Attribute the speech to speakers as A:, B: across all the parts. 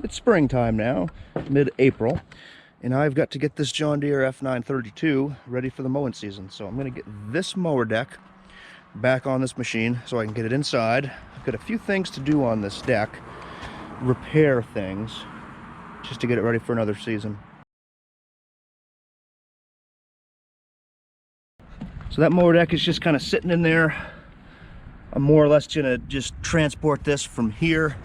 A: It's springtime now, mid-April, and I've got to get this John Deere F932 ready for the mowing season. So I'm going to get this mower deck back on this machine so I can get it inside. I've got a few things to do on this deck, repair things, just to get it ready for another season. So that mower deck is just kind of sitting in there. I'm more or less going to just transport this from here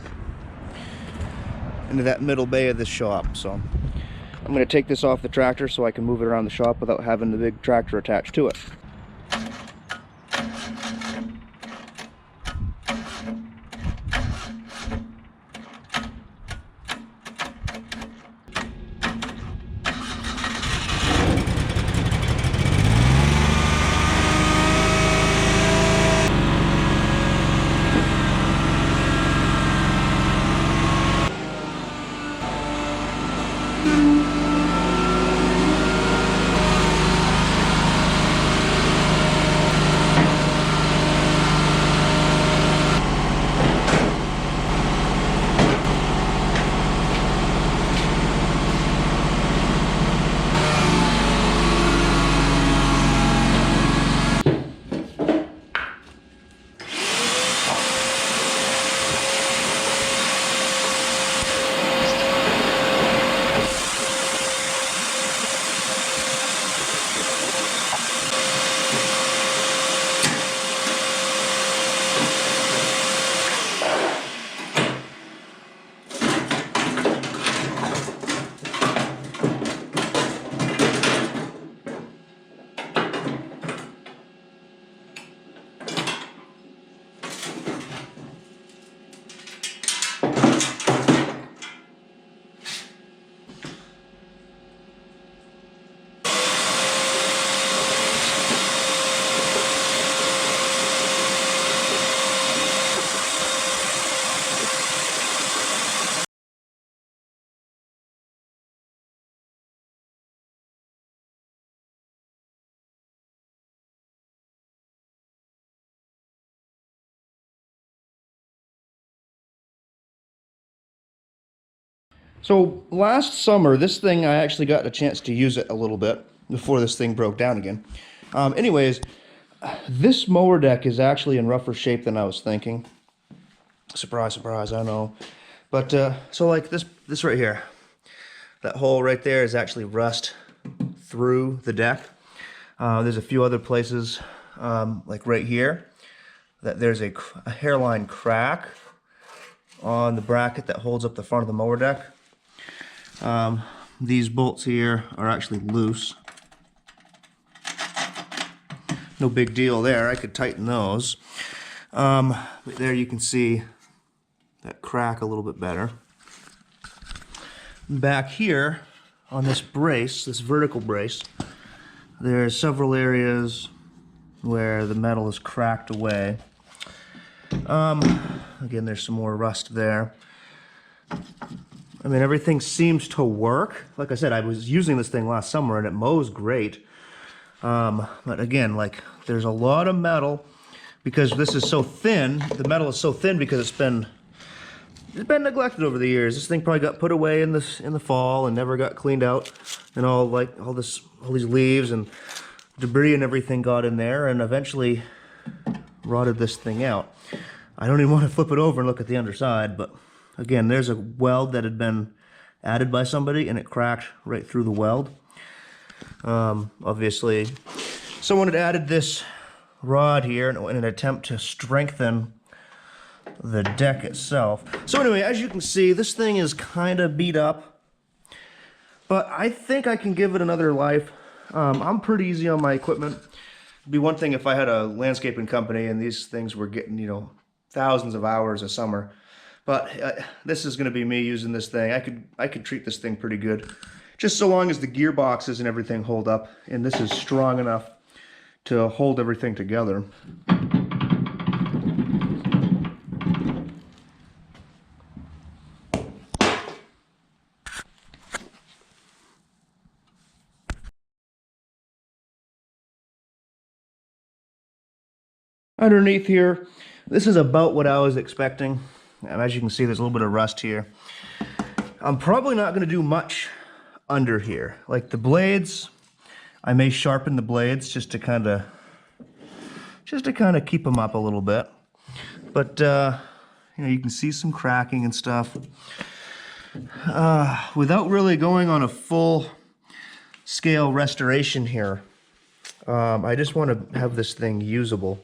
A: into that middle bay of this shop. So I'm going to take this off the tractor so I can move it around the shop without having the big tractor attached to it. So last summer, this thing, I actually got a chance to use it a little bit before this thing broke down again. Anyways, this mower deck is actually in rougher shape than I was thinking. Surprise, surprise, I know. But, so like this right here, that hole right there is actually rust through the deck. There's a few other places, like right here, that there's a hairline crack on the bracket that holds up the front of the mower deck. These bolts here are actually loose. No big deal there, I could tighten those. But there you can see that crack a little bit better. Back here on this brace, this vertical brace, there's several areas where the metal is cracked away. Again, there's some more rust there. I mean, everything seems to work. Like I said, I was using this thing last summer and it mows great. But again, like, there's a lot of metal because this is so thin. The metal is so thin because it's been neglected over the years. This thing probably got put away in the fall and never got cleaned out, and all these leaves and debris and everything got in there and eventually rotted this thing out. I don't even want to flip it over and look at the underside, but again, there's a weld that had been added by somebody and it cracked right through the weld. Obviously, someone had added this rod here in an attempt to strengthen the deck itself. So anyway, as you can see, this thing is kind of beat up, but I think I can give it another life. I'm pretty easy on my equipment. It'd be one thing if I had a landscaping company and these things were getting, you know, thousands of hours a summer. But this is going to be me using this thing. I could treat this thing pretty good, just so long as the gearboxes and everything hold up, and this is strong enough to hold everything together. Underneath here, this is about what I was expecting. As you can see, there's a little bit of rust here. I'm probably not going to do much under here. Like the blades, I may sharpen the blades just to kind of keep them up a little bit. But you know, you can see some cracking and stuff. Without really going on a full scale restoration here, I just want to have this thing usable.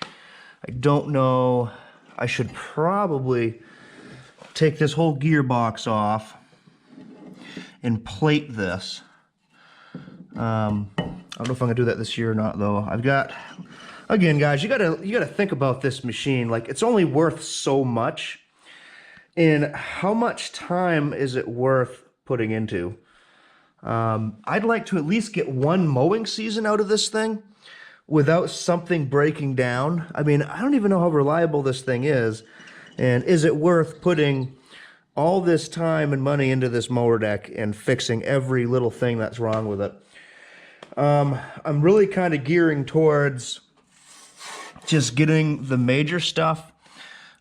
A: I don't know, I should probably take this whole gearbox off and plate this. I don't know if I'm gonna do that this year or not though. I've got, again guys, you gotta think about this machine. Like, it's only worth so much, and how much time is it worth putting into? I'd like to at least get one mowing season out of this thing without something breaking down. I mean, I don't even know how reliable this thing is, and is it worth putting all this time and money into this mower deck and fixing every little thing that's wrong with it? I'm really kind of gearing towards just getting the major stuff.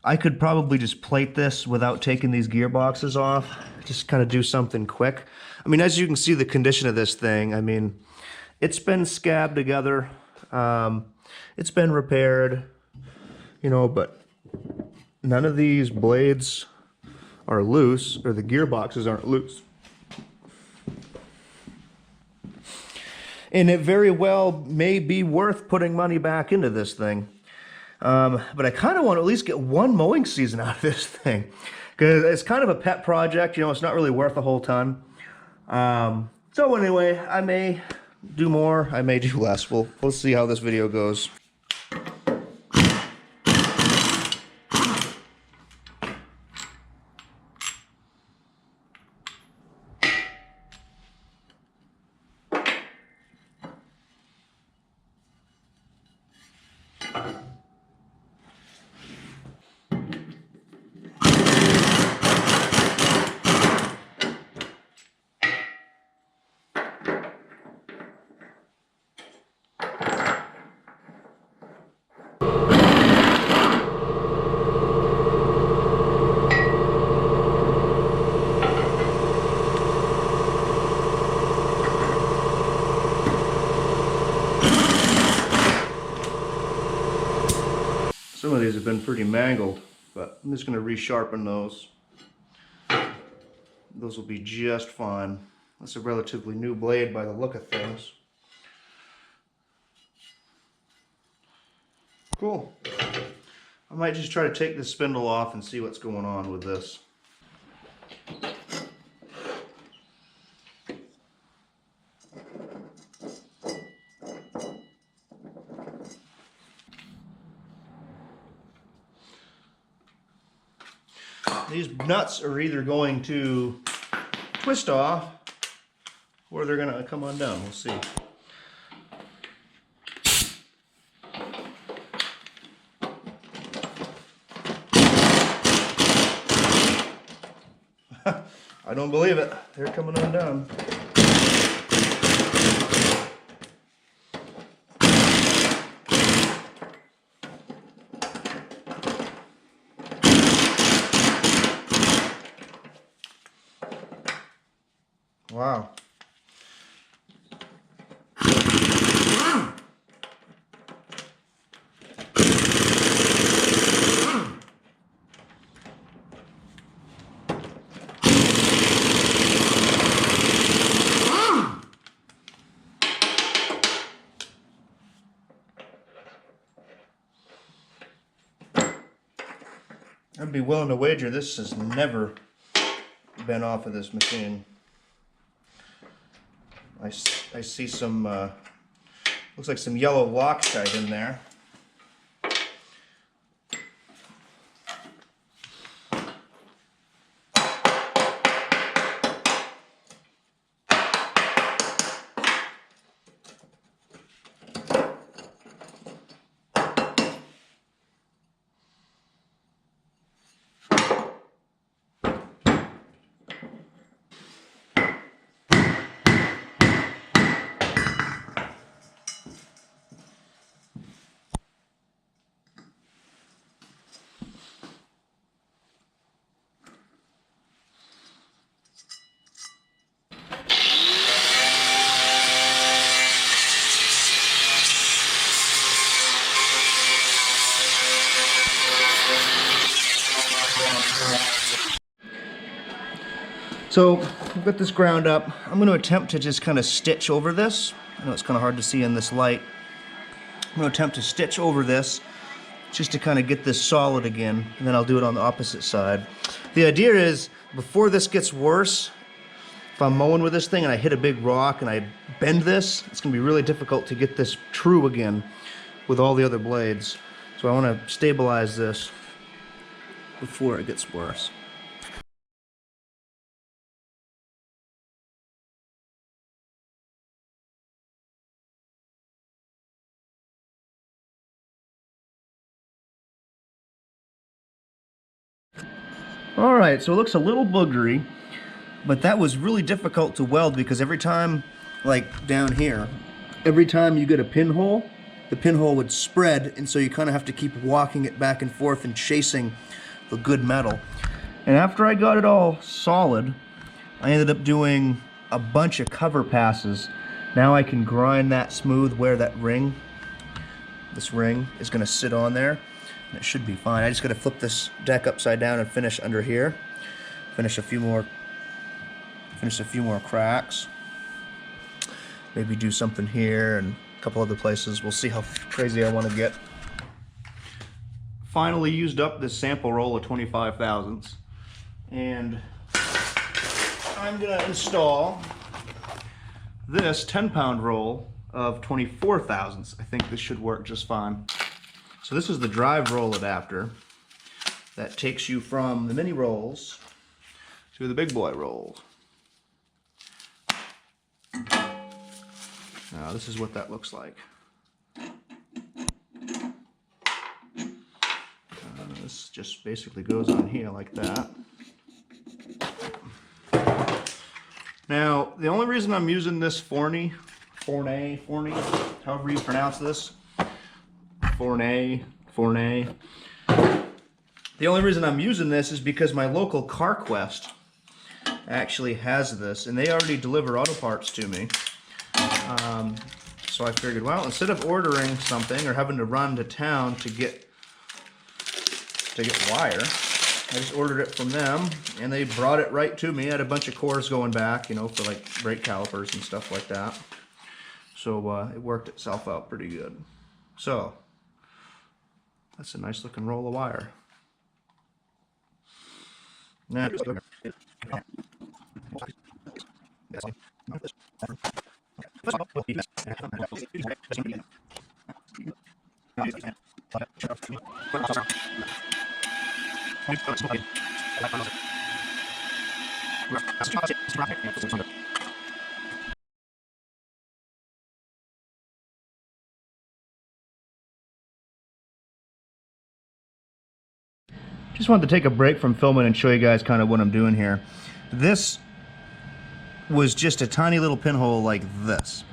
A: I could probably just plate this without taking these gearboxes off, just kind of do something quick. I mean, as you can see the condition of this thing, I mean, it's been scabbed together. It's been repaired, you know, but none of these blades are loose, or the gearboxes aren't loose. And it very well may be worth putting money back into this thing. But I kind of want to at least get one mowing season out of this thing, because it's kind of a pet project, you know, it's not really worth a whole ton. So anyway, I may do more, I may do less. We'll see how this video goes. Some of these have been pretty mangled, but I'm just going to resharpen those. Those will be just fine. That's a relatively new blade by the look of things. Cool. I might just try to take this spindle off and see what's going on with this. These nuts are either going to twist off or they're going to come undone. We'll see. I don't believe it. They're coming undone. Wow. I'd be willing to wager this has never been off of this machine. I see some, looks like some yellow Loctite in there. So I've got this ground up. I'm going to attempt to just kind of stitch over this. I know it's kind of hard to see in this light. I'm going to attempt to stitch over this just to kind of get this solid again, and then I'll do it on the opposite side. The idea is, before this gets worse, if I'm mowing with this thing and I hit a big rock and I bend this, it's going to be really difficult to get this true again with all the other blades. So I want to stabilize this before it gets worse. Alright, so it looks a little boogery, but that was really difficult to weld because every time, like down here, every time you get a pinhole, the pinhole would spread, and so you kind of have to keep walking it back and forth and chasing the good metal. And after I got it all solid, I ended up doing a bunch of cover passes. Now I can grind that smooth where that ring, this ring, is going to sit on there. And it should be fine. I just got to flip this deck upside down and finish under here. Finish a few more cracks. Maybe do something here and a couple other places. We'll see how crazy I want to get. Finally used up this sample roll of 25 thousandths, and I'm gonna install this 10-pound roll of 24 thousandths. I think this should work just fine. So this is the drive roll adapter that takes you from the mini rolls to the big boy rolls. Now this is what that looks like. This just basically goes on here like that. Now the only reason I'm using this Forney, however you pronounce this, Forney. The only reason I'm using this is because my local CarQuest actually has this, and they already deliver auto parts to me. So I figured, well, instead of ordering something or having to run to town to get wire, I just ordered it from them, and they brought it right to me. I had a bunch of cores going back, you know, for like brake calipers and stuff like that. So it worked itself out pretty good. So that's a nice looking roll of wire. Now, just wanted to take a break from filming and show you guys kind of what I'm doing here. This was just a tiny little pinhole like this.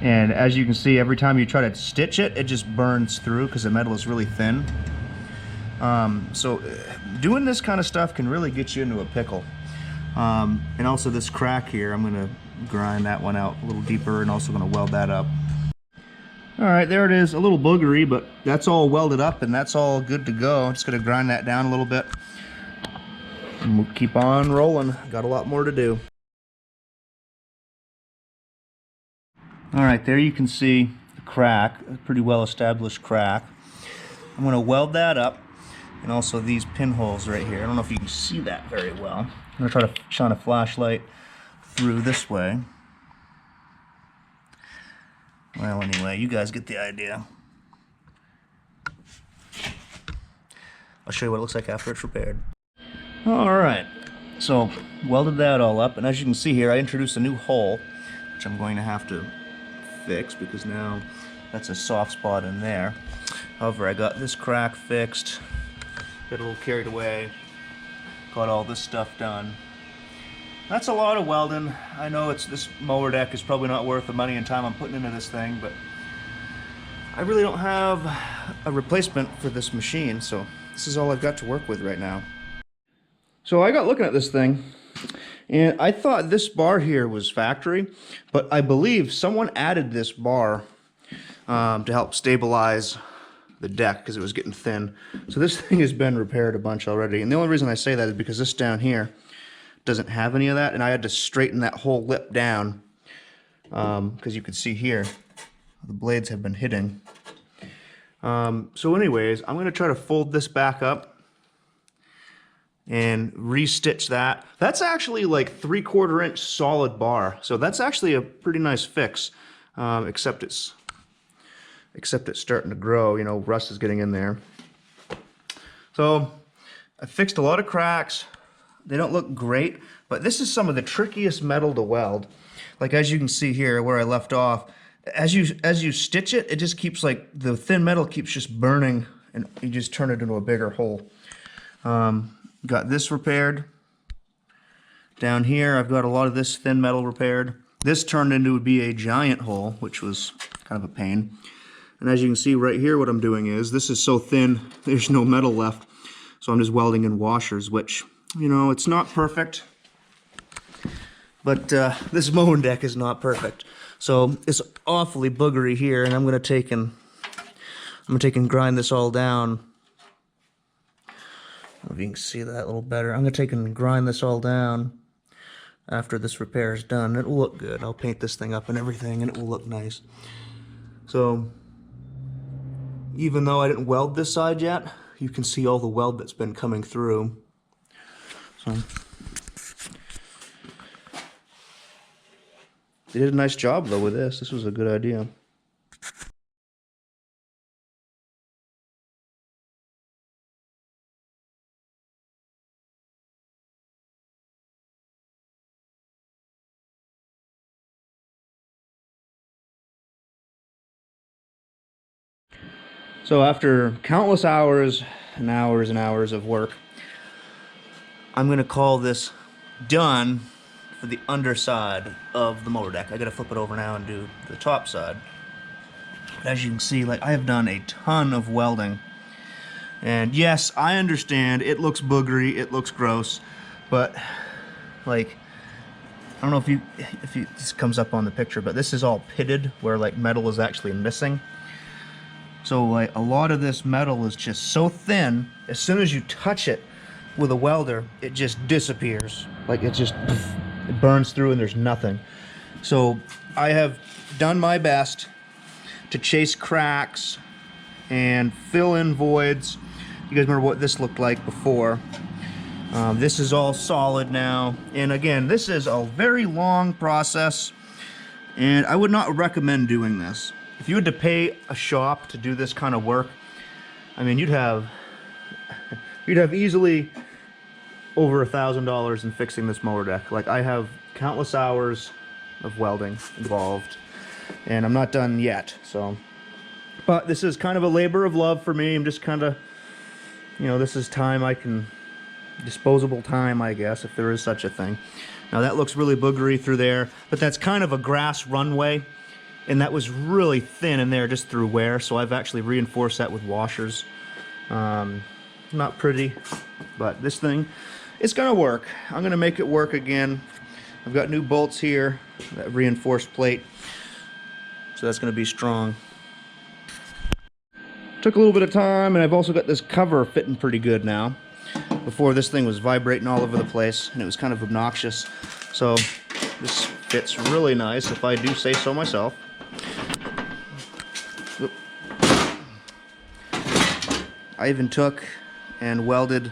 A: And as you can see, every time you try to stitch it, it just burns through because the metal is really thin. So doing this kind of stuff can really get you into a pickle. And also this crack here, I'm going to grind that one out a little deeper and also going to weld that up. Alright, there it is, a little boogery, but that's all welded up and that's all good to go. I'm just going to grind that down a little bit. And we'll keep on rolling. Got a lot more to do. Alright, there you can see the crack, a pretty well established crack. I'm going to weld that up, and also these pinholes right here. I don't know if you can see that very well. I'm going to try to shine a flashlight through this way. Well, anyway, you guys get the idea. I'll show you what it looks like after it's repaired. Alright, so welded that all up, and as you can see here, I introduced a new hole, which I'm going to have to fix because now that's a soft spot in there. However, I got this crack fixed, got a little carried away, got all this stuff done. That's a lot of welding. I know this mower deck is probably not worth the money and time I'm putting into this thing, but I really don't have a replacement for this machine, so this is all I've got to work with right now. So I got looking at this thing, and I thought this bar here was factory, but I believe someone added this bar to help stabilize the deck because it was getting thin. So this thing has been repaired a bunch already, and the only reason I say that is because this down here doesn't have any of that, and I had to straighten that whole lip down because you can see here the blades have been hitting. So anyways, I'm going to try to fold this back up and re-stitch that. That's actually like 3/4 inch solid bar, so that's actually a pretty nice fix, except it's starting to grow, you know, rust is getting in there. So I fixed a lot of cracks. They don't look great, but this is some of the trickiest metal to weld. Like as you can see here where I left off, as you stitch it, it just keeps like the thin metal keeps just burning, and you just turn it into a bigger hole. Got this repaired. Down here I've got a lot of this thin metal repaired. This turned into be a giant hole, which was kind of a pain. And as you can see right here, what I'm doing is, this is so thin, there's no metal left. So I'm just welding in washers, which, you know, it's not perfect. But this mowing deck is not perfect. So it's awfully boogery here, and I'm gonna take and grind this all down. I don't know if you can see that a little better. I'm gonna take and grind this all down after this repair is done. It will look good. I'll paint this thing up and everything, and it will look nice. So even though I didn't weld this side yet, you can see all the weld that's been coming through. So they did a nice job though with this. This was a good idea. So after countless hours and hours and hours of work, I'm gonna call this done for the underside of the mower deck. I gotta flip it over now and do the top side. But as you can see, like, I have done a ton of welding. And yes, I understand it looks boogery, it looks gross, but like, I don't know if this comes up on the picture, but this is all pitted where like metal is actually missing. So like a lot of this metal is just so thin, as soon as you touch it with a welder, it just disappears. Like it just, it burns through and there's nothing. So I have done my best to chase cracks and fill in voids. You guys remember what this looked like before. This is all solid now. And again, this is a very long process, and I would not recommend doing this. If you had to pay a shop to do this kind of work, I mean, you'd have easily over $1,000 in fixing this mower deck. Like, I have countless hours of welding involved, and I'm not done yet. So, but this is kind of a labor of love for me. I'm just kind of, you know, this is time I can, disposable time, I guess, if there is such a thing. Now that looks really boogery through there, but that's kind of a grass runway. And that was really thin in there just through wear, so I've actually reinforced that with washers. Not pretty, but this thing, it's gonna work. I'm gonna make it work again. I've got new bolts here, that reinforced plate, so that's gonna be strong. Took a little bit of time, and I've also got this cover fitting pretty good now. Before, this thing was vibrating all over the place, and it was kind of obnoxious. So this fits really nice, if I do say so myself. I even took and welded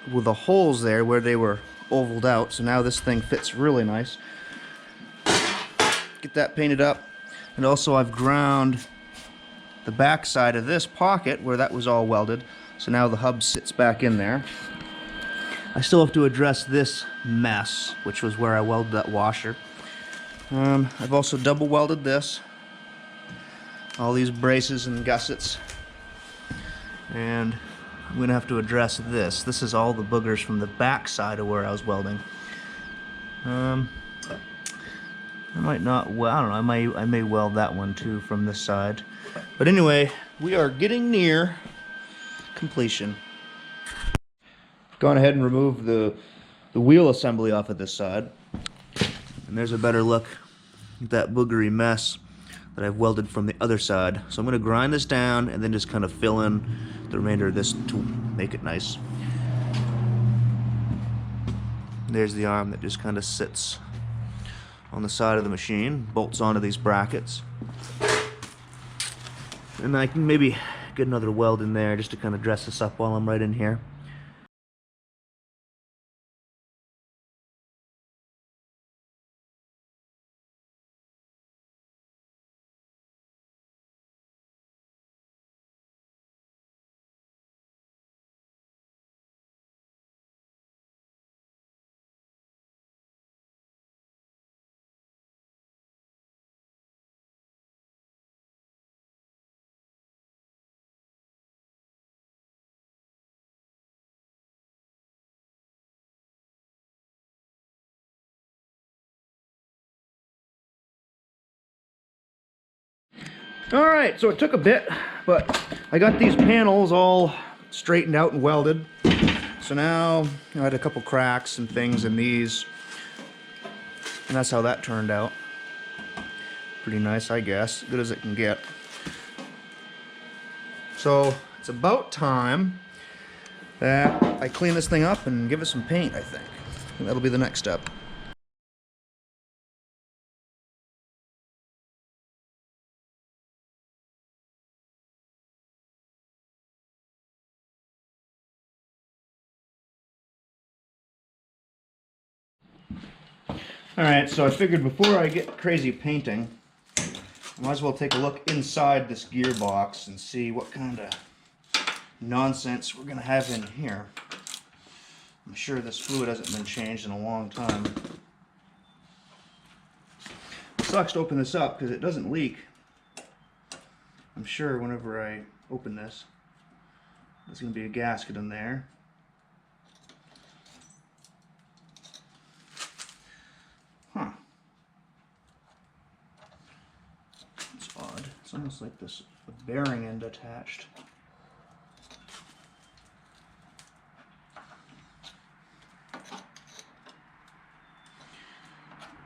A: with the holes there where they were ovaled out, so now this thing fits really nice. Get that painted up, and also I've ground the back side of this pocket where that was all welded, so now the hub sits back in there. I still have to address this mess, which was where I welded that washer. I've also double welded this, all these braces and gussets. And I'm gonna have to address this. This is all the boogers from the back side of where I was welding. I might not, well, I don't know, I may weld that one too from this side. But anyway, we are getting near completion. Gone ahead and removed the wheel assembly off of this side. And there's a better look at that boogery mess that I've welded from the other side. So I'm gonna grind this down and then just kind of fill in the remainder of this to make it nice. There's the arm that just kind of sits on the side of the machine, bolts onto these brackets. And I can maybe get another weld in there just to kind of dress this up while I'm right in here. Alright, so it took a bit, but I got these panels all straightened out and welded. So now I had a couple cracks and things in these, and that's how that turned out. Pretty nice, I guess. Good as it can get. So it's about time that I clean this thing up and give it some paint, I think. And that'll be the next step. Alright, so I figured before I get crazy painting, I might as well take a look inside this gearbox and see what kind of nonsense we're going to have in here. I'm sure this fluid hasn't been changed in a long time. It sucks to open this up because it doesn't leak. I'm sure whenever I open this, there's going to be a gasket in there. Huh. It's odd. It's almost like this bearing end attached.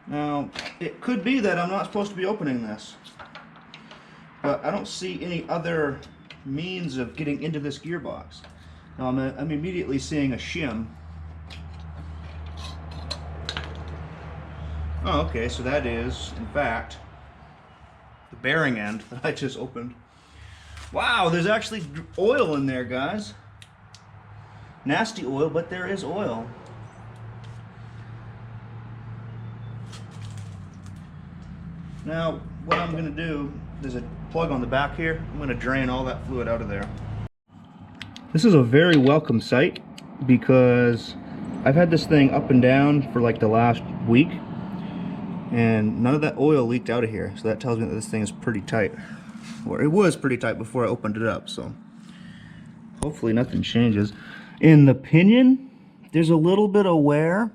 A: Now, it could be that I'm not supposed to be opening this, but I don't see any other means of getting into this gearbox. Now, I'm immediately seeing a shim. Oh, okay, so that is, in fact, the bearing end that I just opened. Wow, there's actually oil in there, guys. Nasty oil, but there is oil. Now, what I'm going to do, there's a plug on the back here. I'm going to drain all that fluid out of there. This is a very welcome sight because I've had this thing up and down for like the last week, and none of that oil leaked out of here, so that tells me that this thing is pretty tight. Or it was pretty tight before I opened it up, so hopefully nothing changes. In the pinion, there's a little bit of wear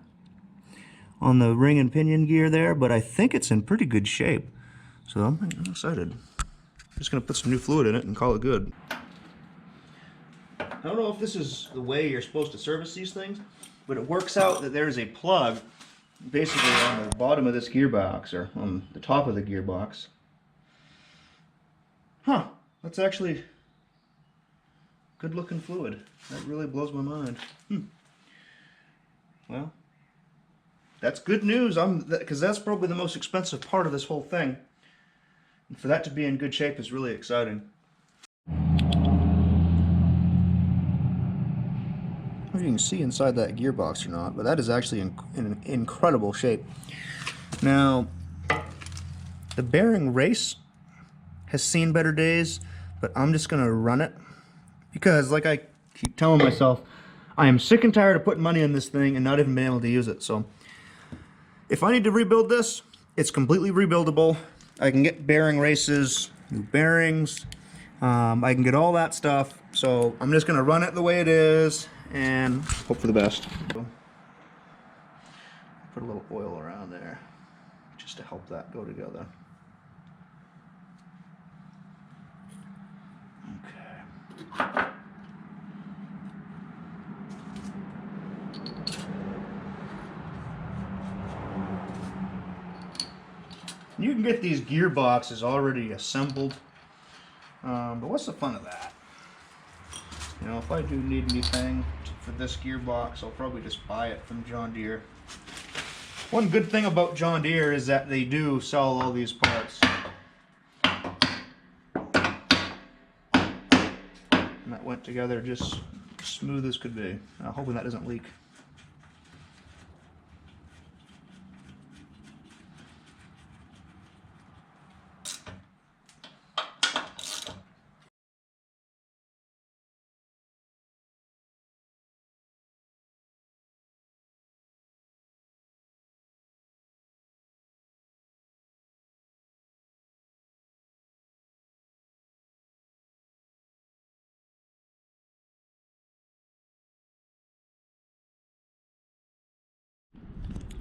A: on the ring and pinion gear there, but I think it's in pretty good shape. So I'm excited. I'm just going to put some new fluid in it and call it good. I don't know if this is the way you're supposed to service these things, but it works out that there's a plug basically on the bottom of this gearbox, or on the top of the gearbox. Huh, that's actually good looking fluid. That really blows my mind. Well, that's good news, because that's probably the most expensive part of this whole thing. And for that to be in good shape is really exciting. I don't know if you can see inside that gearbox or not, but that is actually in incredible shape. Now, the bearing race has seen better days, but I'm just going to run it because, like I keep telling myself, I am sick and tired of putting money in this thing and not even being able to use it. So if I need to rebuild this, it's completely rebuildable. I can get bearing races, new bearings, I can get all that stuff. So I'm just going to run it the way it is and hope for the best. Put a little oil around there just to help that go together. Okay. You can get these gearboxes already assembled, but what's the fun of that? You know, if I do need anything for this gearbox, I'll probably just buy it from John Deere. One good thing about John Deere is that they do sell all these parts. And that went together just smooth as could be. Hoping that doesn't leak.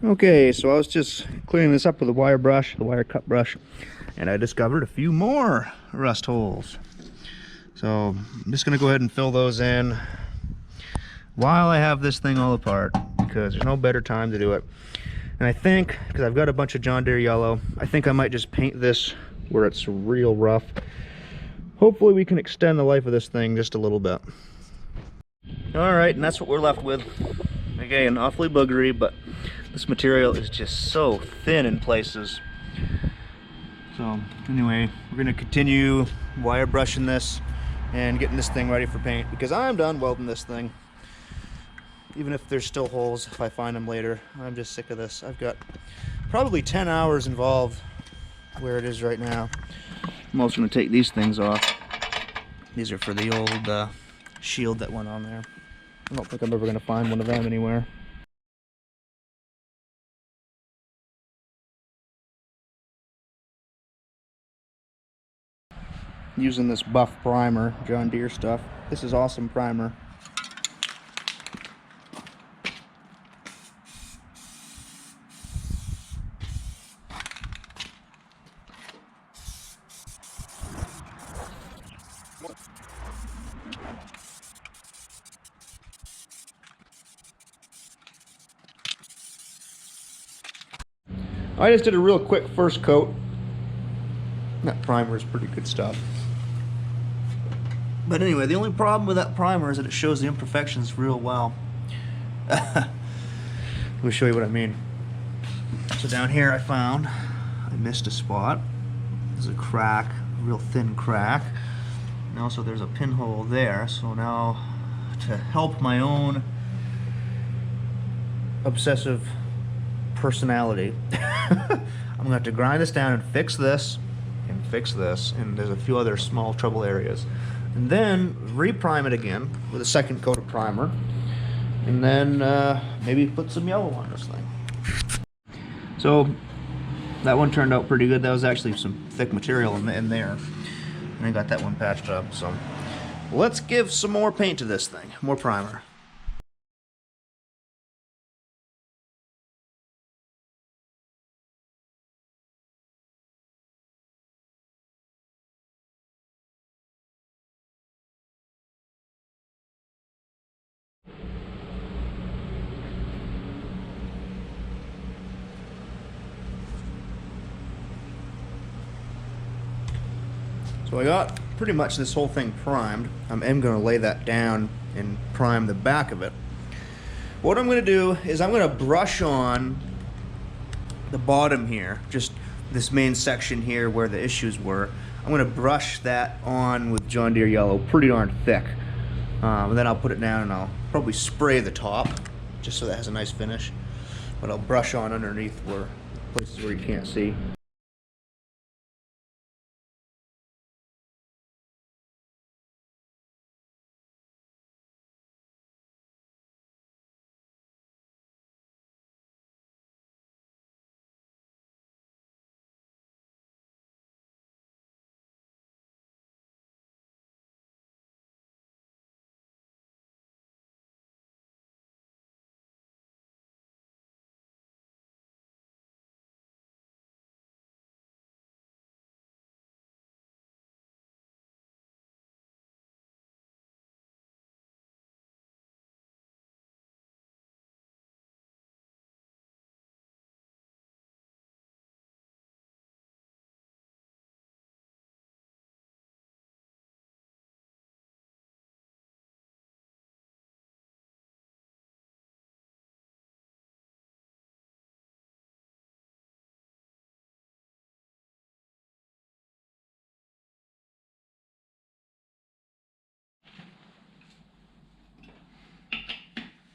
A: Okay, so I was just cleaning this up with a wire brush, the wire cut brush, and I discovered a few more rust holes. So I'm just gonna go ahead and fill those in while I have this thing all apart, because there's no better time to do it. And I think, because I've got a bunch of John Deere yellow, I think I might just paint this where it's real rough. Hopefully we can extend the life of this thing just a little bit. All right, and that's what we're left with. Again, awfully boogery, but this material is just so thin in places. So anyway, we're gonna continue wire brushing this and getting this thing ready for paint, because I'm done welding this thing. Even if there's still holes, if I find them later, I'm just sick of this. I've got probably 10 hours involved where it is right now. I'm also gonna take these things off. These are for the old shield that went on there. I don't think I'm ever gonna find one of them anywhere. Using this buff primer, John Deere stuff. This is awesome primer. I just did a real quick first coat. That primer is pretty good stuff. But anyway, the only problem with that primer is that it shows the imperfections real well. Let me show you what I mean. So down here I found, I missed a spot. There's a crack, a real thin crack. And also there's a pinhole there. So now, to help my own obsessive personality, I'm gonna have to grind this down and fix this, and there's a few other small trouble areas. And then reprime it again with a second coat of primer, and then maybe put some yellow on this thing. So that one turned out pretty good. That was actually some thick material in there, and I got that one patched up. So let's give some more paint to this thing, more primer. So I got pretty much this whole thing primed. I am going to lay that down and prime the back of it. What I'm going to do is I'm going to brush on the bottom here, just this main section here where the issues were. I'm going to brush that on with John Deere yellow pretty darn thick. And then I'll put it down and I'll probably spray the top just so that has a nice finish. But I'll brush on underneath where places where you can't see.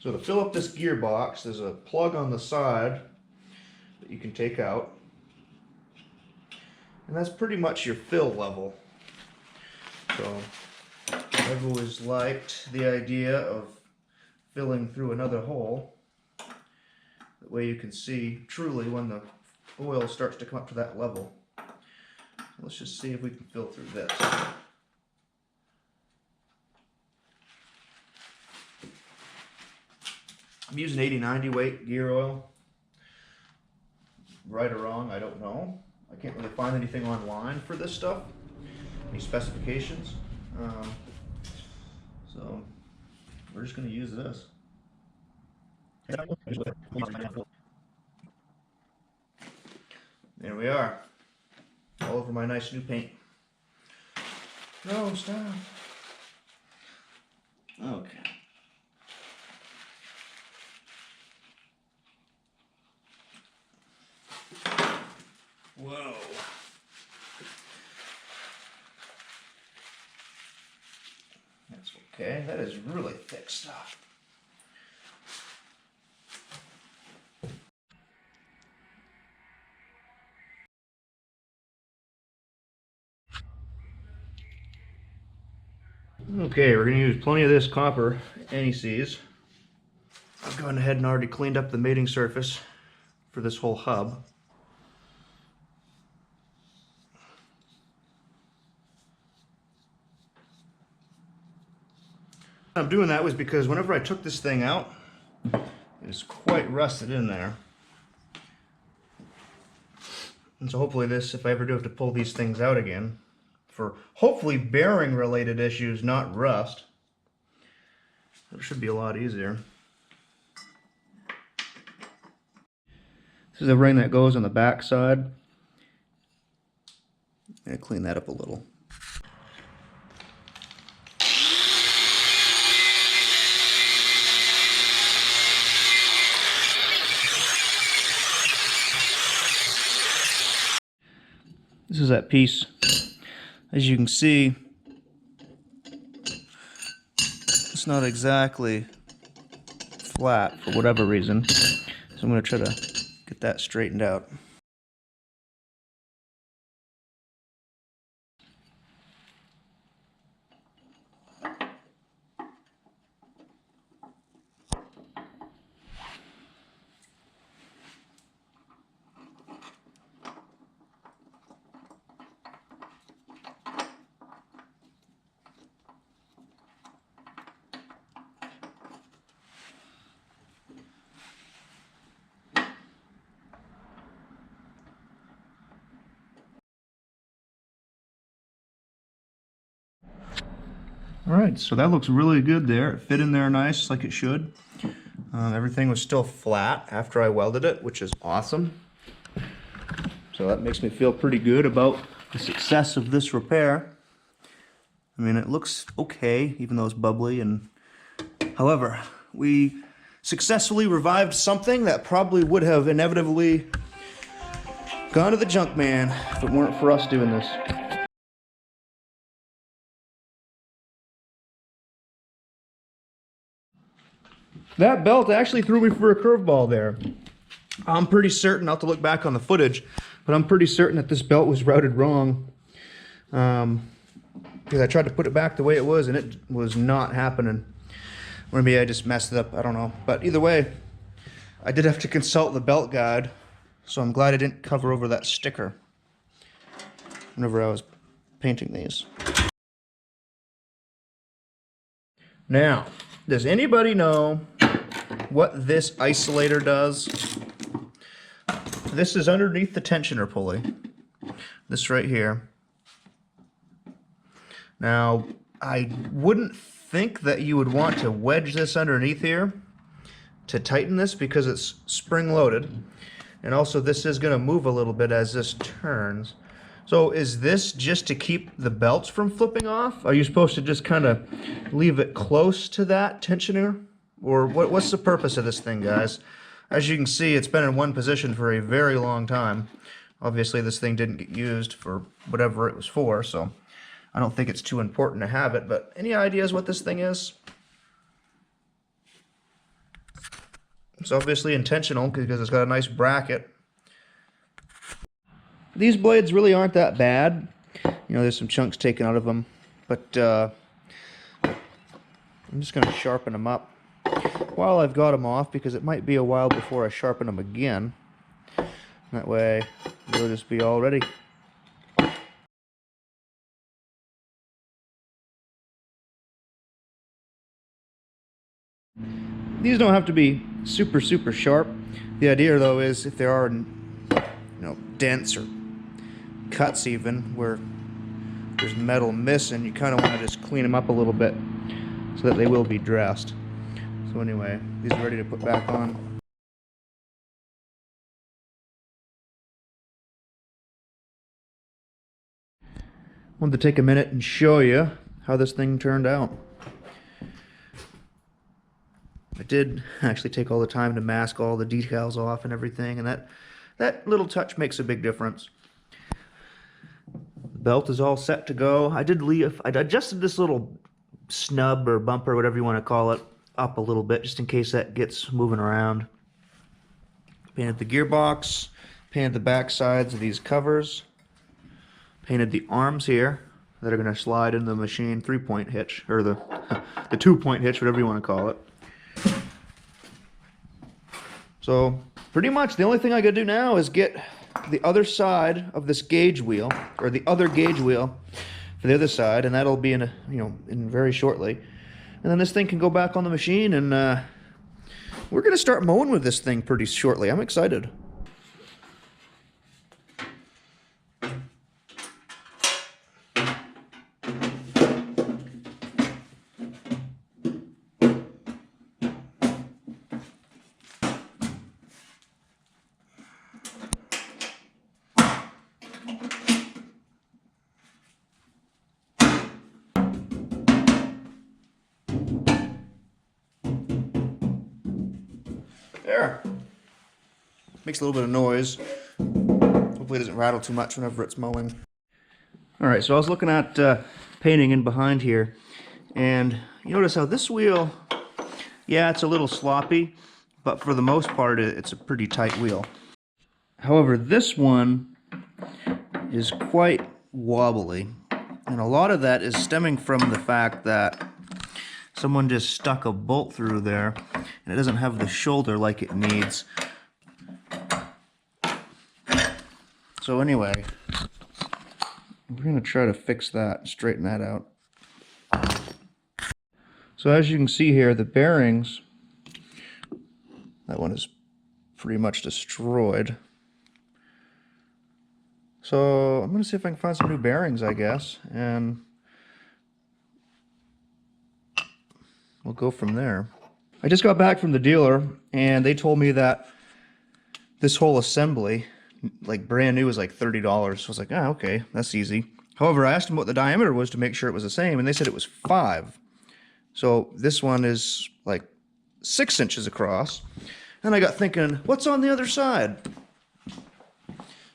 A: So to fill up this gearbox, there's a plug on the side that you can take out. And that's pretty much your fill level. So I've always liked the idea of filling through another hole. That way you can see truly when the oil starts to come up to that level. Let's just see if we can fill through this. I'm using 80-90 weight gear oil. Right or wrong, I don't know. I can't really find anything online for this stuff, any specifications. So we're just going to use this. There we are. All over my nice new paint. No, stop. Okay. Whoa. That's okay. That is really thick stuff. Okay, we're going to use plenty of this copper NECs. I've gone ahead and already cleaned up the mating surface for this whole hub. I'm doing that was because whenever I took this thing out, it was quite rusted in there. And so hopefully this, if I ever do have to pull these things out again, for hopefully bearing related issues, not rust, it should be a lot easier. This is the ring that goes on the back side. I'm going to clean that up a little. This is that piece. As you can see, it's not exactly flat for whatever reason. So I'm going to try to get that straightened out. Alright, so that looks really good there. It fit in there nice like it should. Everything was still flat after I welded it, which is awesome. So that makes me feel pretty good about the success of this repair. I mean, it looks okay, even though it's bubbly. And however, we successfully revived something that probably would have inevitably gone to the junk man if it weren't for us doing this. That belt actually threw me for a curveball there. I'm pretty certain, I'll have to look back on the footage, but I'm pretty certain that this belt was routed wrong. Because I tried to put it back the way it was and it was not happening. Or maybe I just messed it up, I don't know. But either way, I did have to consult the belt guide, so I'm glad I didn't cover over that sticker whenever I was painting these. Now, does anybody know what this isolator does? This is underneath the tensioner pulley. This right here. Now, I wouldn't think that you would want to wedge this underneath here to tighten this because it's spring-loaded. And also this is going to move a little bit as this turns. So is this just to keep the belts from flipping off? Are you supposed to just kind of leave it close to that tensioner? Or what's the purpose of this thing, guys? As you can see, it's been in one position for a very long time. Obviously, this thing didn't get used for whatever it was for, so I don't think it's too important to have it. But any ideas what this thing is? It's obviously intentional because it's got a nice bracket. These blades really aren't that bad. You know, there's some chunks taken out of them, but I'm just going to sharpen them up while I've got them off, because it might be a while before I sharpen them again. That way, they'll just be all ready. These don't have to be super sharp. The idea, though, is if there are, dents or cuts even where there's metal missing, you kind of want to just clean them up a little bit so that they will be dressed. So anyway, these are ready to put back on. Wanted to take a minute and show you how this thing turned out. I did actually take all the time to mask all the decals off and everything, and that little touch makes a big difference. The belt is all set to go. I adjusted this little snub or bumper, whatever you want to call it, up a little bit just in case that gets moving around. Painted the gearbox, painted the back sides of these covers, painted the arms here that are going to slide into the machine 3-point hitch, or the 2-point hitch, whatever you want to call it. So pretty much the only thing I gotta do now is get the other side of this gauge wheel, or the other gauge wheel for the other side, and that'll be in very shortly. And then this thing can go back on the machine, and we're gonna start mowing with this thing pretty shortly. I'm excited. There. Makes a little bit of noise. Hopefully it doesn't rattle too much whenever it's mowing. Alright, so I was looking at painting in behind here, and you notice how this wheel, yeah, it's a little sloppy, but for the most part it's a pretty tight wheel. However, this one is quite wobbly, and a lot of that is stemming from the fact that someone just stuck a bolt through there and it doesn't have the shoulder like it needs. So anyway, we're going to try to fix that, straighten that out. So as you can see here, the bearings, that one is pretty much destroyed. So I'm going to see if I can find some new bearings, I guess, and we'll go from there. I just got back from the dealer, and they told me that this whole assembly, like brand new, was like $30. So I was like, ah, okay, that's easy. However, I asked them what the diameter was to make sure it was the same, and they said it was 5. So this one is like 6 inches across. And I got thinking, what's on the other side?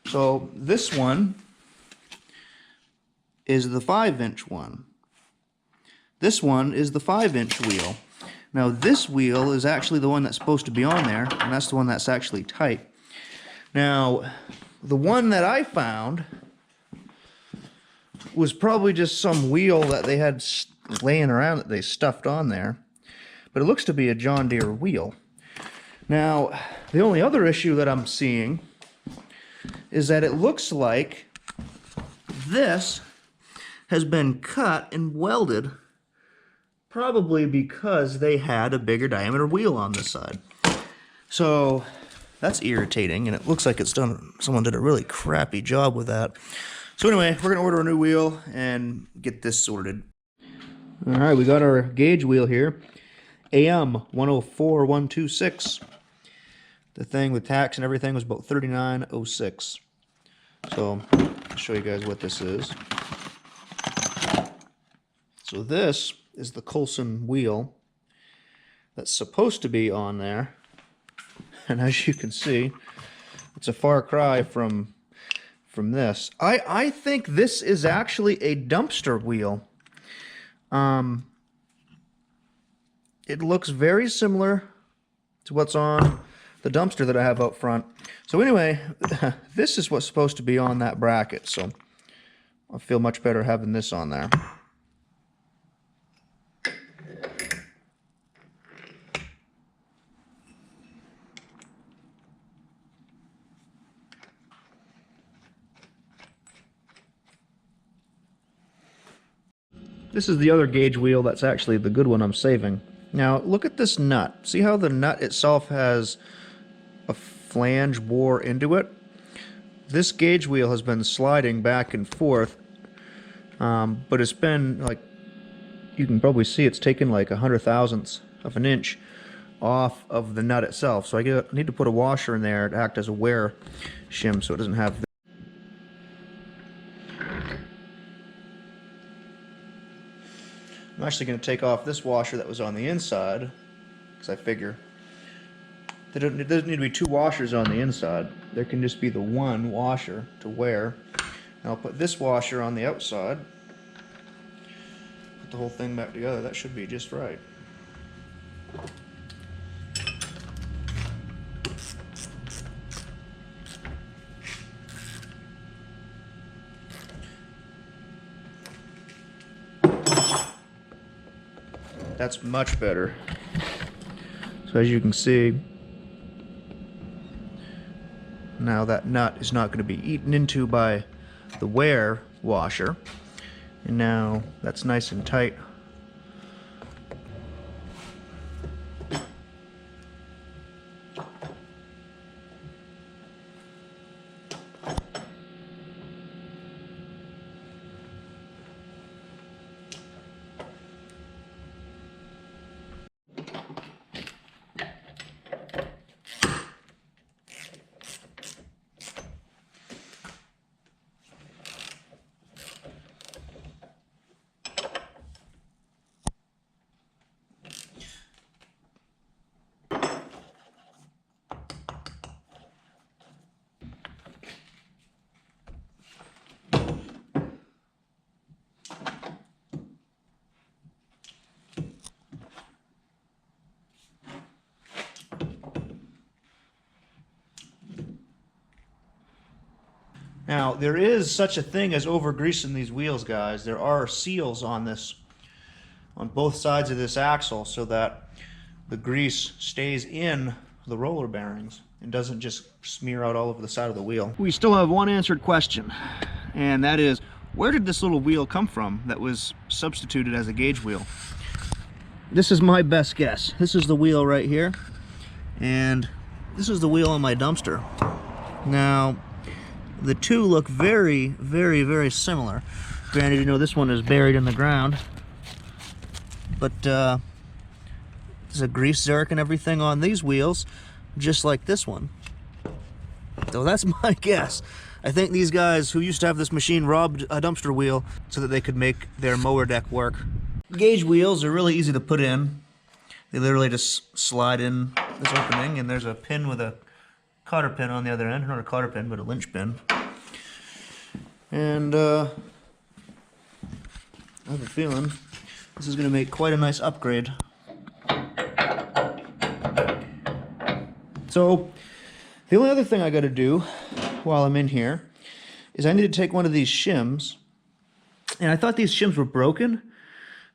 A: So this one is the 5-inch one. This one is the 5-inch wheel. Now this wheel is actually the one that's supposed to be on there, and that's the one that's actually tight. Now, the one that I found was probably just some wheel that they had laying around that they stuffed on there, but it looks to be a John Deere wheel. Now, the only other issue that I'm seeing is that it looks like this has been cut and welded, probably because they had a bigger diameter wheel on this side. So that's irritating, and it looks like someone did a really crappy job with that. So anyway, we're gonna order a new wheel and get this sorted. All right, we got our gauge wheel here, AM 104126. The thing with tax and everything was about $39.06. So I'll show you guys what this is. So this is the Coulson wheel that's supposed to be on there, and as you can see, it's a far cry from this. I think this is actually a dumpster wheel. It looks very similar
B: to what's on the dumpster that I have out front. So anyway, this is what's supposed to be on that bracket, so I feel much better having this on there. This is the other gauge wheel that's actually the good one I'm saving. Now look at this nut. See how the nut itself has a flange bore into it? This gauge wheel has been sliding back and forth, but it's been like, you can probably see it's taken like 100,000ths of an inch off of the nut itself. So I need to put a washer in there to act as a wear shim so it doesn't have. I'm actually going to take off this washer that was on the inside, because I figure there doesn't need to be two washers on the inside. There can just be the one washer to wear. And I'll put this washer on the outside. Put the whole thing back together. That should be just right. That's much better. So as you can see, now that nut is not going to be eaten into by the wear washer, and now that's nice and tight. Now, there is such a thing as over-greasing these wheels, guys. There are seals on this, on both sides of this axle, so that the grease stays in the roller bearings and doesn't just smear out all over the side of the wheel. We still have one answered question, and that is, where did this little wheel come from that was substituted as a gauge wheel? This is my best guess. This is the wheel right here, and this is the wheel on my dumpster. Now, the two look very, very, very similar. Granted, you know, this one is buried in the ground, but there's a grease zerk and everything on these wheels, just like this one. So that's my guess. I think these guys who used to have this machine robbed a dumpster wheel so that they could make their mower deck work. Gauge wheels are really easy to put in. They literally just slide in this opening, and there's a pin with a cotter pin on the other end. Not a cotter pin, but a linch pin. And I have a feeling this is going to make quite a nice upgrade. So the only other thing I got to do while I'm in here is I need to take one of these shims, and I thought these shims were broken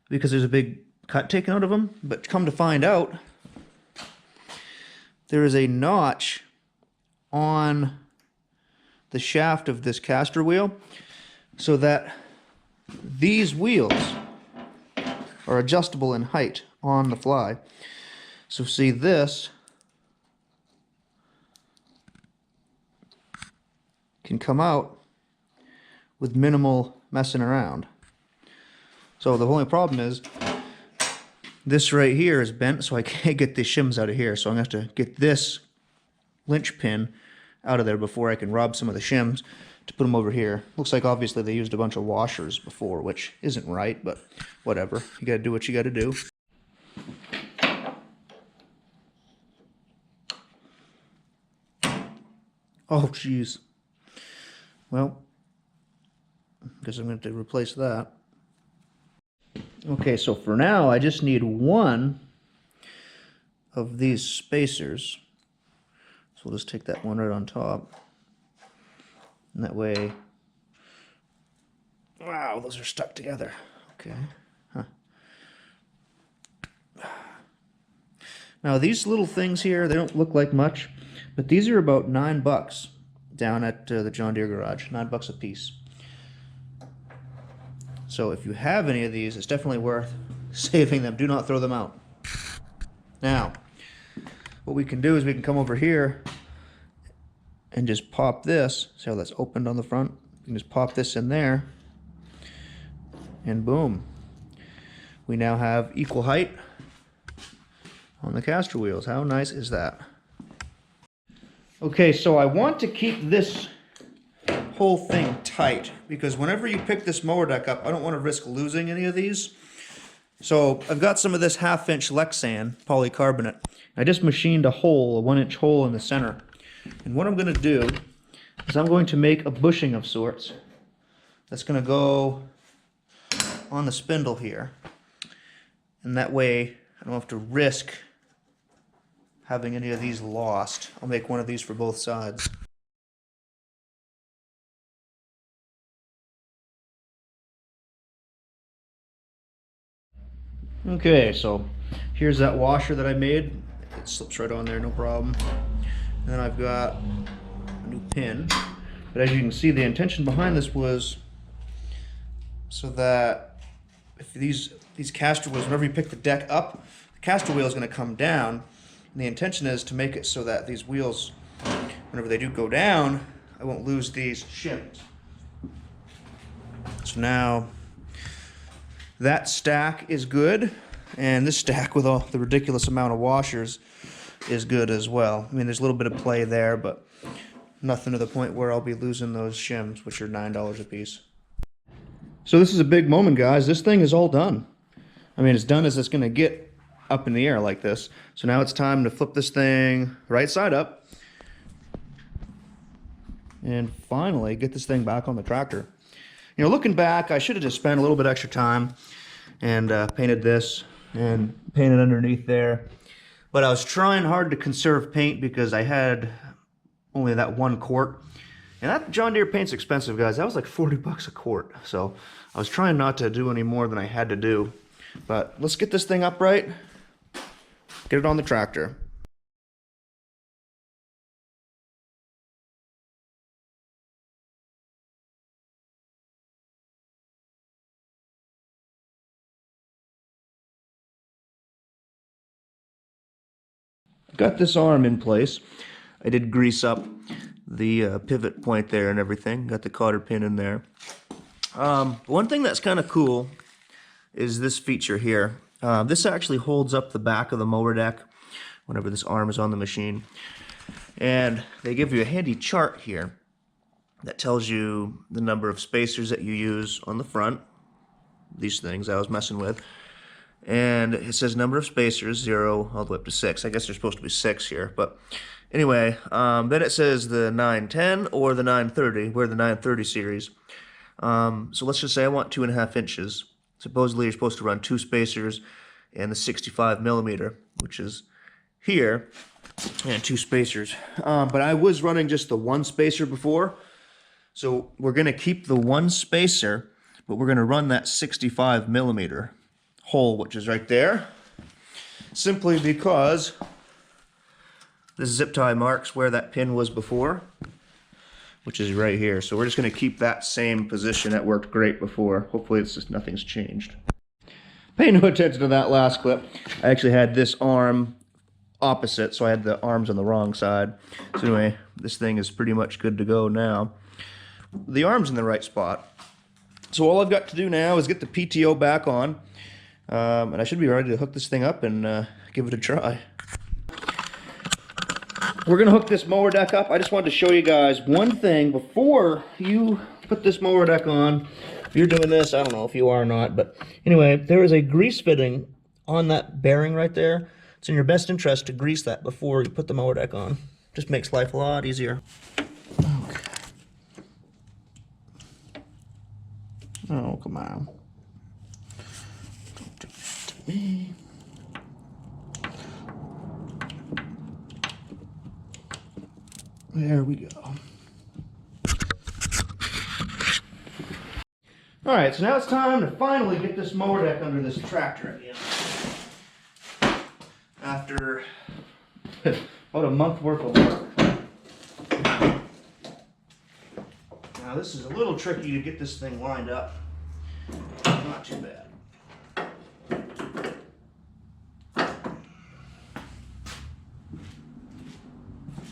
B: because there's a big cut taken out of them, but come to find out, there is a notch on the shaft of this caster wheel so that these wheels are adjustable in height on the fly. So see, this can come out with minimal messing around. So the only problem is this right here is bent, so I can't get the shims out of here. So I'm going to have to get this linch pin out of there before I can rob some of the shims to put them over here. Looks like obviously they used a bunch of washers before, which isn't right, but whatever. You gotta do what you gotta do. Oh, jeez. Well, I guess I'm going to replace that. Okay, so for now, I just need one of these spacers. So we'll just take that one right on top. And that way, wow, those are stuck together. Okay. Huh. Now these little things here, they don't look like much, but these are about $9 down at the John Deere garage, $9 a piece. So if you have any of these, it's definitely worth saving them. Do not throw them out. Now, what we can do is we can come over here and just pop this. See how that's opened on the front? You can just pop this in there, and boom. We now have equal height on the caster wheels. How nice is that? Okay, so I want to keep this whole thing tight because whenever you pick this mower deck up, I don't want to risk losing any of these. So I've got some of this 1/2-inch Lexan polycarbonate. I just machined a hole, a 1-inch hole in the center. And what I'm going to do is I'm going to make a bushing of sorts that's going to go on the spindle here. And that way I don't have to risk having any of these lost. I'll make one of these for both sides. Okay, so here's that washer that I made. It slips right on there, no problem. And then I've got a new pin. But as you can see, the intention behind this was so that if these caster wheels, whenever you pick the deck up, the caster wheel is going to come down. And the intention is to make it so that these wheels, whenever they do go down, I won't lose these shims. So now that stack is good, and this stack with all the ridiculous amount of washers is good as well. I mean, there's a little bit of play there, but nothing to the point where I'll be losing those shims, which are $9 a piece. So this is a big moment, guys. This thing is all done. I mean, as done as it's going to get up in the air like this. So now it's time to flip this thing right side up and finally get this thing back on the tractor. You know, looking back, I should have just spent a little bit extra time and painted this and painted underneath there. But I was trying hard to conserve paint because I had only that 1 quart. And that John Deere paint's expensive, guys. That was like $40 a quart. So I was trying not to do any more than I had to do. But let's get this thing upright, get it on the tractor. Got this arm in place. I did grease up the pivot point there and everything. Got the cotter pin in there. One thing that's kind of cool is this feature here. This actually holds up the back of the mower deck whenever this arm is on the machine. And they give you a handy chart here that tells you the number of spacers that you use on the front. These things I was messing with. And it says number of spacers, 0 all the way up to 6. I guess there's supposed to be 6 here, but anyway, then it says the 910 or the 930. We're the 930 series. So let's just say I want 2.5 inches. Supposedly you're supposed to run 2 spacers and the 65 millimeter, which is here, and 2 spacers. But I was running just the 1 spacer before, so we're going to keep the 1 spacer, but we're going to run that 65 millimeter hole, which is right there, simply because this zip tie marks where that pin was before, which is right here. So we're just going to keep that same position. That worked great before. Hopefully it's just nothing's changed. Pay no attention to that last clip. I actually had this arm opposite, so I had the arms on the wrong side. So anyway, this thing is pretty much good to go now. The arm's in the right spot. So all I've got to do now is get the PTO back on. And I should be ready to hook this thing up and give it a try. We're going to hook this mower deck up. I just wanted to show you guys one thing before you put this mower deck on. If you're doing this, I don't know if you are or not, but anyway, there is a grease fitting on that bearing right there. It's in your best interest to grease that before you put the mower deck on. Just makes life a lot easier. Okay. Oh, come on. Don't do that to me. There we go. All right, so now it's time to finally get this mower deck under this tractor again. After about a month worth of work. Now this is a little tricky to get this thing lined up. Not too bad.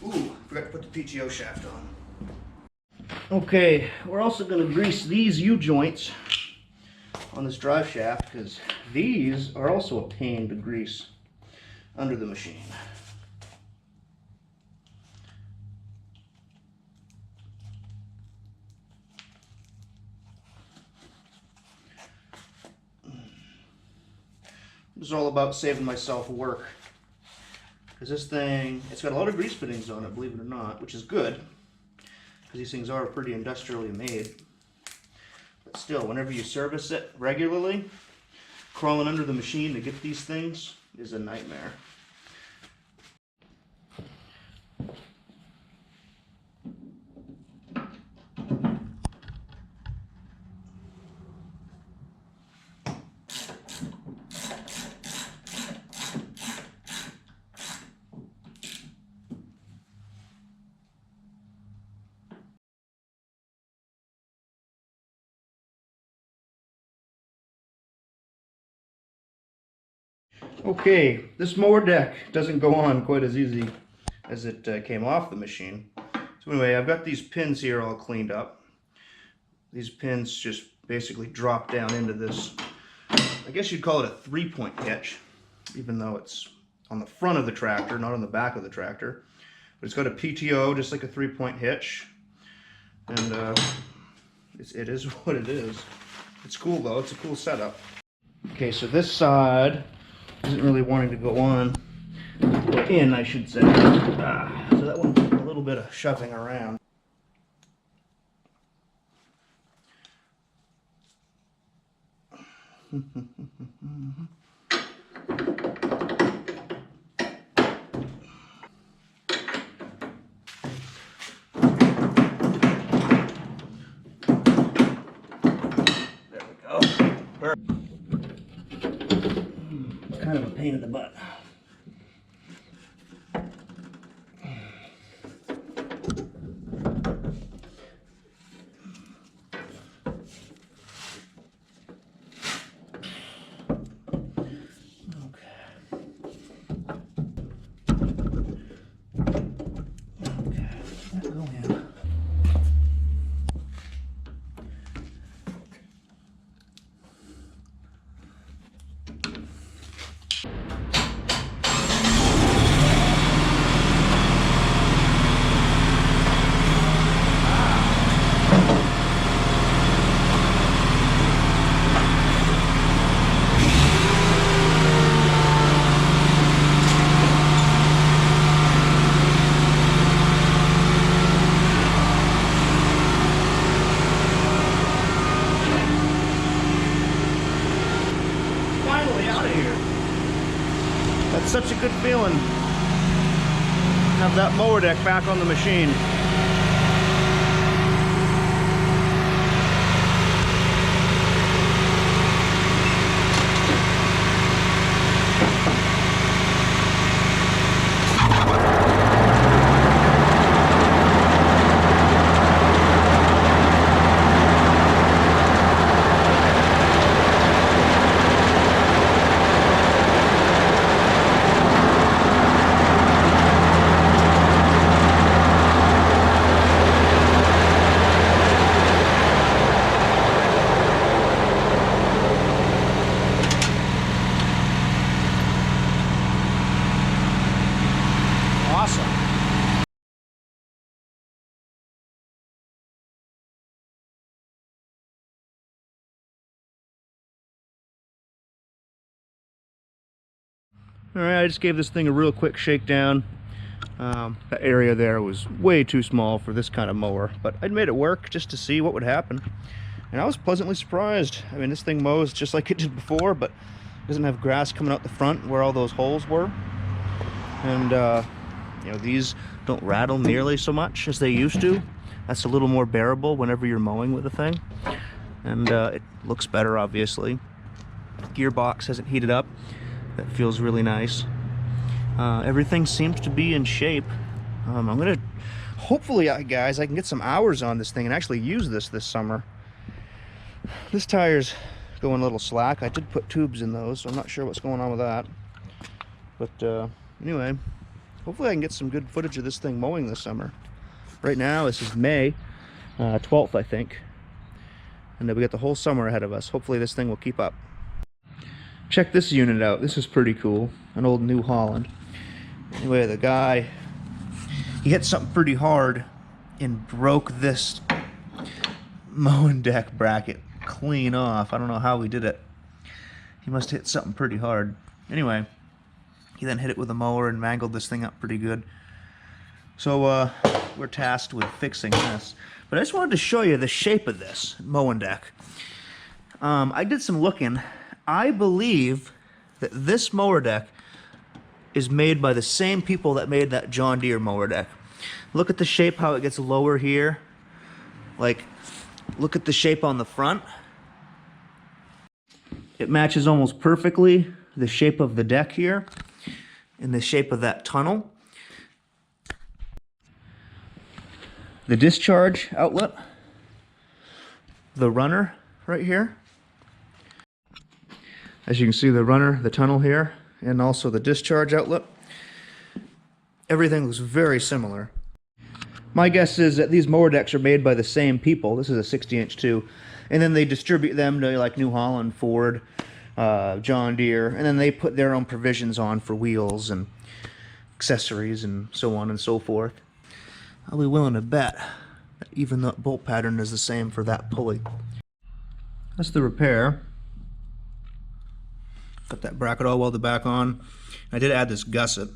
B: Ooh, forgot to put the PTO shaft on. Okay, we're also going to grease these U-joints on this drive shaft because these are also a pain to grease under the machine. This is all about saving myself work. Because this thing, it's got a lot of grease fittings on it, believe it or not, which is good. Because these things are pretty industrially made. But still, whenever you service it regularly, crawling under the machine to get these things is a nightmare. Okay, this mower deck doesn't go on quite as easy as it came off the machine. So anyway, I've got these pins here all cleaned up. These pins just basically drop down into this, I guess you'd call it a 3-point hitch, even though it's on the front of the tractor, not on the back of the tractor. But it's got a PTO, just like a 3-point hitch. And it is what it is. It's cool though, it's a cool setup. Okay, so this side isn't really wanting to go on, or in I should say. So that one took a little bit of shoving around. There we go. Perfect. Kind of a pain in the butt. Such a good feeling. Have that mower deck back on the machine. Alright, I just gave this thing a real quick shakedown. That area there was way too small for this kind of mower, but I'd made it work just to see what would happen. And I was pleasantly surprised. I mean, this thing mows just like it did before, but it doesn't have grass coming out the front where all those holes were. And You know, these don't rattle nearly so much as they used to. That's a little more bearable whenever you're mowing with the thing. And it looks better, obviously. Gearbox hasn't heated up. That feels really nice. Everything seems to be in shape. I'm gonna, hopefully, guys, I can get some hours on this thing and actually use this summer. This tire's going a little slack. I did put tubes in those, so I'm not sure what's going on with that. But anyway, hopefully I can get some good footage of this thing mowing this summer. Right now, this is May 12th, I think. And then we got the whole summer ahead of us. Hopefully this thing will keep up. Check this unit out. This is pretty cool. An old New Holland. Anyway, the guy, he hit something pretty hard and broke this mowing deck bracket clean off. I don't know how he did it. He must have hit something pretty hard. Anyway, he then hit it with a mower and mangled this thing up pretty good. So we're tasked with fixing this. But I just wanted to show you the shape of this mowing deck. I did some looking. I believe that this mower deck is made by the same people that made that John Deere mower deck. Look at the shape, how it gets lower here. Like, look at the shape on the front. It matches almost perfectly the shape of the deck here and the shape of that tunnel. The discharge outlet, the runner right here. As you can see, the runner, the tunnel here, and also the discharge outlet. Everything looks very similar. My guess is that these mower decks are made by the same people. This is a 60-inch too. And then they distribute them to like New Holland, Ford, John Deere, and then they put their own provisions on for wheels and accessories and so on and so forth. I'll be willing to bet that even the bolt pattern is the same for that pulley. That's the repair. Got that bracket all welded back on. I did add this gusset.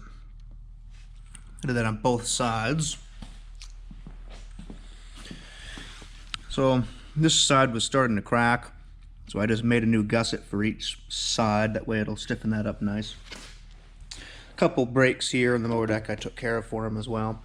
B: I did that on both sides. So this side was starting to crack, so I just made a new gusset for each side. That way it'll stiffen that up nice. A couple breaks here in the mower deck I took care of for him as well.